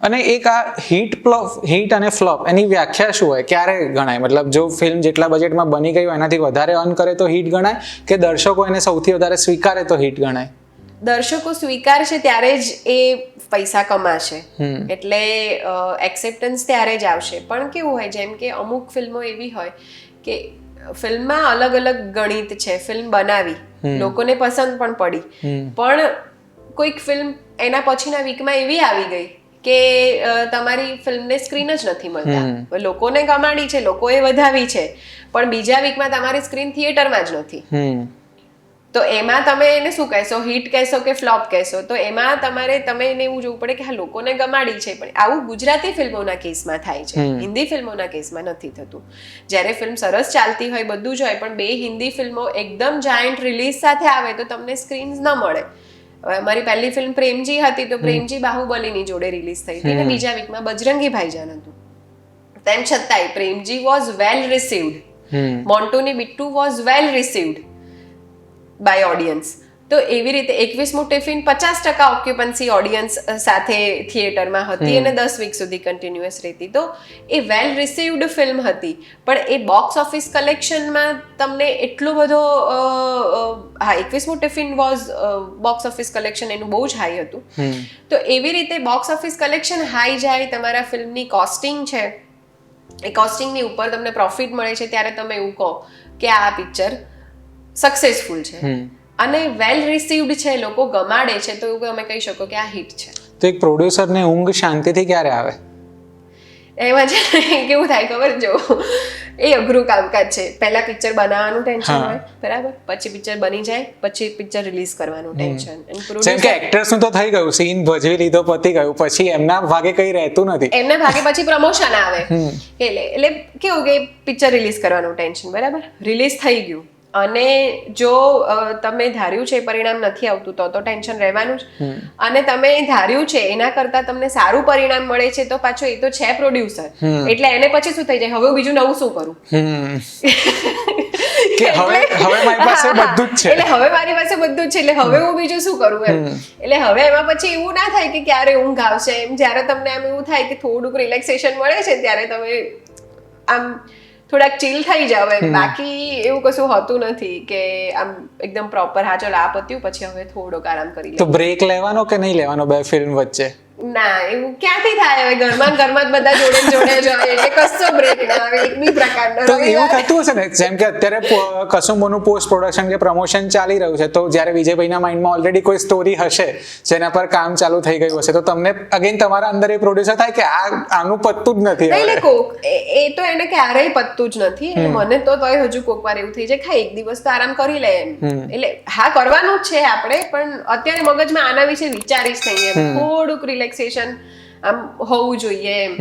અને એક આ હિટ અને ફ્લોપ એની વ્યાખ્યા શું હોય, ક્યારે ગણાય? મતલબ જો ફિલ્મ જેટલા બજેટમાં બની ગઈ હોય એનાથી વધારે અર્ન કરે તો હિટ ગણાય, કે દર્શકો એને સૌથી વધારે સ્વીકારે તો હિટ ગણાય? દર્શકો સ્વીકારશે ત્યારે જ એ પૈસા કમાશે, એટલે એક્સેપ્ટન્સ ત્યારે જ આવશે. પણ કેવું હોય, જેમ કે અમુક ફિલ્મો એવી હોય કે ફિલ્મમાં અલગ અલગ ગણિત છે, ફિલ્મ બનાવી, લોકોને પસંદ પણ પડી, પણ કોઈક ફિલ્મ એના પછીના વીકમાં એવી આવી ગઈ કે તમારી ફિલ્મને સ્ક્રીન જ નથી મળતા. લોકોને કમાડી છે, લોકોએ વધાવી છે, પણ બીજા વીકમાં તમારી સ્ક્રીન થિયેટરમાં જ નથી. તો એમાં તમે એને શું કહેશો, હિટ કહેશો કે ફ્લોપ કહેશો? તો એમાં તમે એને એવું જોવું પડે કે હા, લોકોને ગમાડી છે. પણ આવું ગુજરાતી ફિલ્મોના કેસમાં થાય છે, હિન્દી ફિલ્મોના કેસમાં નથી થતું. જ્યારે ફિલ્મ સરસ ચાલતી હોય, બધું જ હોય, પણ બે હિન્દી ફિલ્મો એકદમ જાયન્ટ રિલીઝ સાથે આવે તો તમને સ્ક્રીન્સ ન મળે. મારી પહેલી ફિલ્મ પ્રેમજી હતી, તો પ્રેમજી બાહુબલીની જોડે રિલીઝ થઈ હતી, અને બીજા વીકમાં બજરંગી ભાઈજાન હતું. તેમ છતાંય પ્રેમજી વોઝ વેલ રિસીવ્ડ, મોન્ટુની Bittu was well received by audience. તો એવી રીતે 21મું ટિફિન 50% ઓક્યુપન્સી ઓડિયન્સ સાથે થિયેટરમાં હતી અને 10 વીક સુધી કન્ટિન્યુઅસ રહેતી. તો એ વેલ રિસીવ્ડ ફિલ્મ હતી, પણ એ બોક્સ ઓફિસ કલેક્શનમાં તમને એટલો બધો 21મું tiffin was box office collection એનું બહુ જ હાઈ હતું. તો એવી રીતે બોક્સ ઓફિસ કલેક્શન હાઈ જાય, તમારા ફિલ્મની કોસ્ટિંગ છે, એ કોસ્ટિંગની ઉપર તમને પ્રોફિટ મળે છે, ત્યારે તમે એવું કહો કે આ પિક્ચર સક્સેસફુલ છે અને વેલ રિસીવ્ડ છે, લોકો ગમાડે છે, તો એવું અમે કહી શકો કે આ હિટ છે. તો એક પ્રોડ્યુસરને ઊંઘ શાંતિથી ક્યારે આવે? એમાં છે કેવું થાય ખબર, જો એ અઘરું કામકાજ છે. પહેલા પિક્ચર બનાવવાનું ટેન્શન હોય, બરાબર, પછી પિક્ચર બની જાય, પછી પિક્ચર રિલીઝ કરવાનું ટેન્શન. જેમ કે એક્ટર્સનું તો થઈ ગયું, સીન ભજવી લીધો, પતી ગયું, પછી એમના ભાગે કઈ રહેતું નથી. એમના ભાગે પછી પ્રમોશન આવે, એટલે કેવું કે પિક્ચર રિલીઝ કરવાનું ટેન્શન, બરાબર, રિલીઝ થઈ ગયું, અને જો તમે ધાર્યું છે પરિણામ નથી આવતું તો ટેન્શન રહેવાનું જ. અને તમે ધાર્યું છે એના કરતા તમને સારું પરિણામ મળે છે, તો પાછો એ તો છે પ્રોડ્યુસર, એટલે એને પછી શું થઈ જાય, હવે બીજું નવું શું કરું, કે હવે મારી પાસે બધું જ છે, એટલે હવે મારી પાસે બધું જ છે, એટલે હવે હું બીજું શું કરું એમ. એટલે હવે એમાં પછી એવું ના થાય કે ક્યારે ઊંઘ આવશે એમ. જ્યારે તમને આમ એવું થાય કે થોડુંક રિલેક્સેશન મળે છે, ત્યારે તમે આમ થોડાક ચીલ થઈ જાવ એમ. બાકી એવું કશું હોતું નથી કે આમ એકદમ પ્રોપર હા ચાલો આ પત્યું પછી હવે થોડોક આરામ કરી લે. તો બ્રેક લેવાનો કે નહીં લેવાનો બે ફિલ્મ વચ્ચે? ના, એવું ક્યાંથી થાય? હવે ઘરમાં જ બધા જોડે જ હોય, એટલે કશો બ્રેક ના આવે એક બી પ્રકારનો. તો એવું થતું હશે ને, જેમ કે અત્યારે કસુંબોનું પોસ્ટ પ્રોડક્શન કે પ્રમોશન ચાલી રહ્યું છે, તો જ્યારે વિજયભાઈના માઇન્ડમાં ઓલરેડી કોઈ સ્ટોરી હશે જેના પર કામ ચાલુ થઈ ગયું હશે, તો તમને અગેન તમારા અંદર એ પ્રોડ્યુસર થાય કે આનું પતતું જ નથી. એટલે એ તો એને ક્યારેય પતતું જ નથી. એટલે મને તો હજુ કોક વાર એવું થઈ જાય કે એક દિવસ તો આરામ કરી લે એમ. એટલે હા, કરવાનું જ છે આપણે, પણ અત્યારે મગજમાં આના વિશે વિચારીશ નહીં એમ. થોડુંક રિલેક્સેશન આમ હોવું જોઈએ એમ.